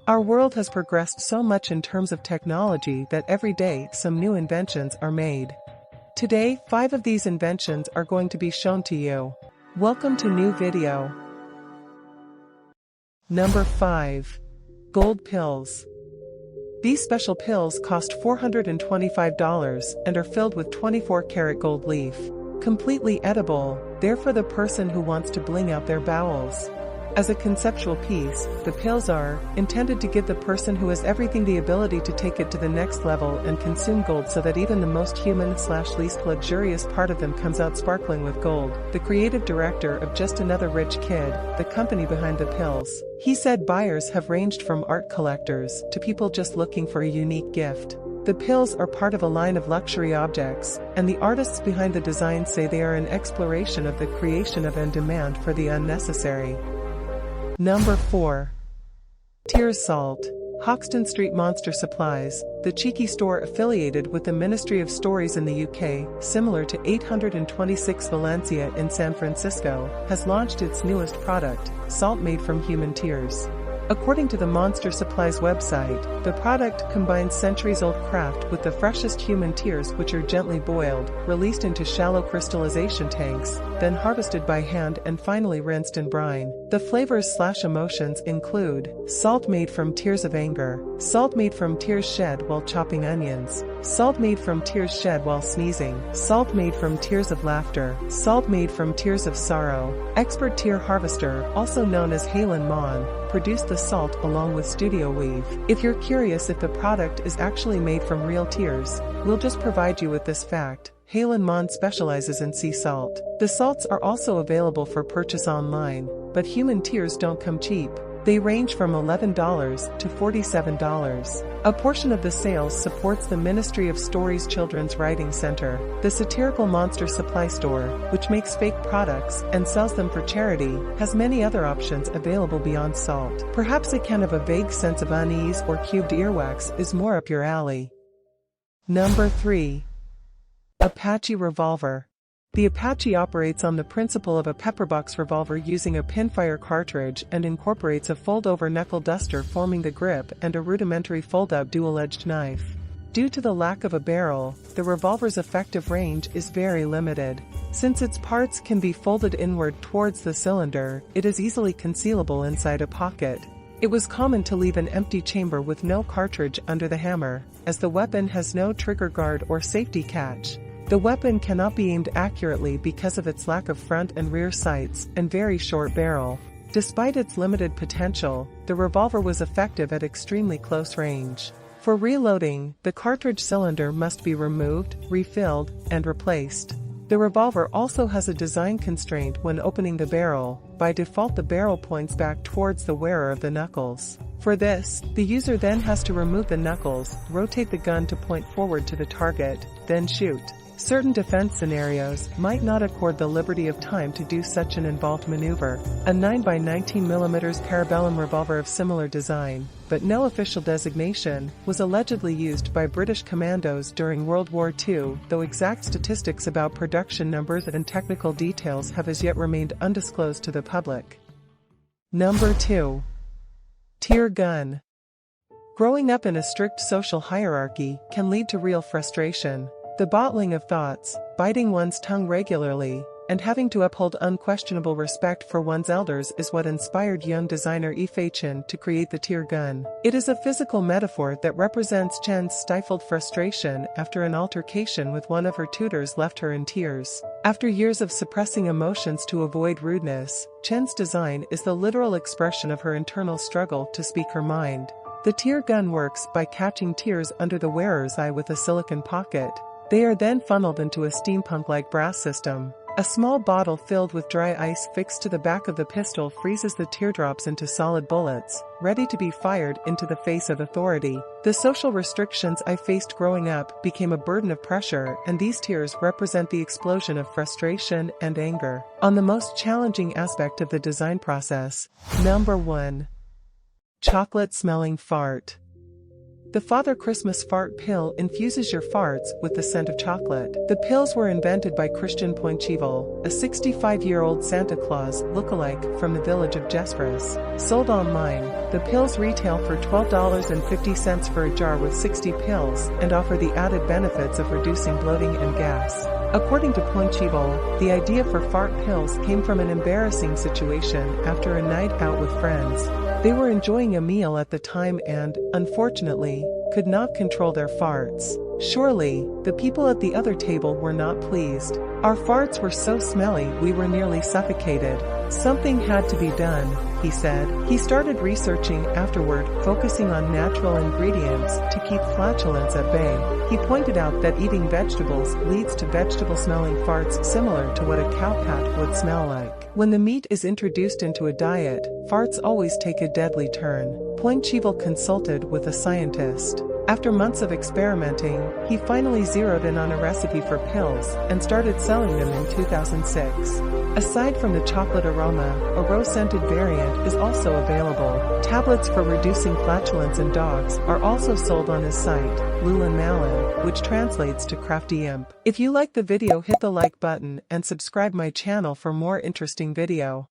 Our world has progressed so much in terms of technology that every day some new inventions are made. Today, 5 of these inventions are going to be shown to you. Welcome to new video. Number 5. Gold pills. These special pills cost $425 and are filled with 24-karat gold leaf. Completely edible, they're for the person who wants to bling out their bowels. As a conceptual piece, the pills are intended to give the person who has everything the ability to take it to the next level and consume gold so that even the most human/least luxurious part of them comes out sparkling with gold. The creative director of Just Another Rich Kid, the company behind the pills, he said buyers have ranged from art collectors to people just looking for a unique gift. The pills are part of a line of luxury objects, and the artists behind the design say they are an exploration of the creation of and demand for the unnecessary. Number 4. Tears Salt. Hoxton Street Monster Supplies, the cheeky store affiliated with the Ministry of Stories in the UK, similar to 826 Valencia in San Francisco, has launched its newest product, salt made from human tears. According to the Monster Supplies website, the product combines centuries-old craft with the freshest human tears, which are gently boiled, released into shallow crystallization tanks, then harvested by hand and finally rinsed in brine. The flavors/emotions include salt made from tears of anger, salt made from tears shed while chopping onions, salt made from tears shed while sneezing, salt made from tears of laughter, salt made from tears of sorrow. Expert tear harvester, also known as Halen Mon, produced the salt along with studio weave. If you're curious if the product is actually made from real tears, we'll just provide you with this fact. Halen Mon specializes in sea salt. The salts are also available for purchase online, but human tears don't come cheap. They range from $11 to $47. A portion of the sales supports the Ministry of Stories Children's Writing Center. The satirical Monster Supply Store, which makes fake products and sells them for charity, has many other options available beyond salt. Perhaps a can of a vague sense of unease or cubed earwax is more up your alley. Number 3. Apache Revolver. The Apache operates on the principle of a pepperbox revolver using a pinfire cartridge and incorporates a fold-over knuckle duster forming the grip and a rudimentary fold-out dual-edged knife. Due to the lack of a barrel, the revolver's effective range is very limited. Since its parts can be folded inward towards the cylinder, it is easily concealable inside a pocket. It was common to leave an empty chamber with no cartridge under the hammer, as the weapon has no trigger guard or safety catch. The weapon cannot be aimed accurately because of its lack of front and rear sights and very short barrel. Despite its limited potential, the revolver was effective at extremely close range. For reloading, the cartridge cylinder must be removed, refilled, and replaced. The revolver also has a design constraint when opening the barrel. By default, the barrel points back towards the wearer of the knuckles. For this, the user then has to remove the knuckles, rotate the gun to point forward to the target, then shoot. Certain defense scenarios might not accord the liberty of time to do such an involved maneuver. A 9x19mm parabellum revolver of similar design, but no official designation, was allegedly used by British commandos during World War II, though exact statistics about production numbers and technical details have as yet remained undisclosed to the public. Number 2. Tear gun. Growing up in a strict social hierarchy can lead to real frustration. The bottling of thoughts, biting one's tongue regularly, and having to uphold unquestionable respect for one's elders is what inspired young designer Yifei Chen to create the tear gun. It is a physical metaphor that represents Chen's stifled frustration after an altercation with one of her tutors left her in tears. After years of suppressing emotions to avoid rudeness, Chen's design is the literal expression of her internal struggle to speak her mind. The tear gun works by catching tears under the wearer's eye with a silicone pocket. They are then funneled into a steampunk-like brass system. A small bottle filled with dry ice fixed to the back of the pistol freezes the teardrops into solid bullets, ready to be fired into the face of authority. The social restrictions I faced growing up became a burden of pressure, and these tears represent the explosion of frustration and anger. On the most challenging aspect of the design process. Number 1. Chocolate-smelling fart. The Father Christmas fart pill infuses your farts with the scent of chocolate. The pills were invented by Christian Poincheval, a 65-year-old Santa Claus lookalike from the village of Jespres. Sold online, the pills retail for $12.50 for a jar with 60 pills and offer the added benefits of reducing bloating and gas. According to Poincheval, the idea for fart pills came from an embarrassing situation after a night out with friends. They were enjoying a meal at the time and, unfortunately, could not control their farts. Surely, the people at the other table were not pleased. Our farts were so smelly we were nearly suffocated. Something had to be done, he said. He started researching afterward, focusing on natural ingredients to keep flatulence at bay. He pointed out that eating vegetables leads to vegetable-smelling farts similar to what a cowpat would smell like. When the meat is introduced into a diet, farts always take a deadly turn. Poincheval consulted with a scientist. After months of experimenting, he finally zeroed in on a recipe for pills and started selling them in 2006. Aside from the chocolate aroma, a rose-scented variant is also available. Tablets for reducing flatulence in dogs are also sold on his site, Lulin Malin, which translates to Crafty Imp. If you like the video, hit the like button and subscribe my channel for more interesting video.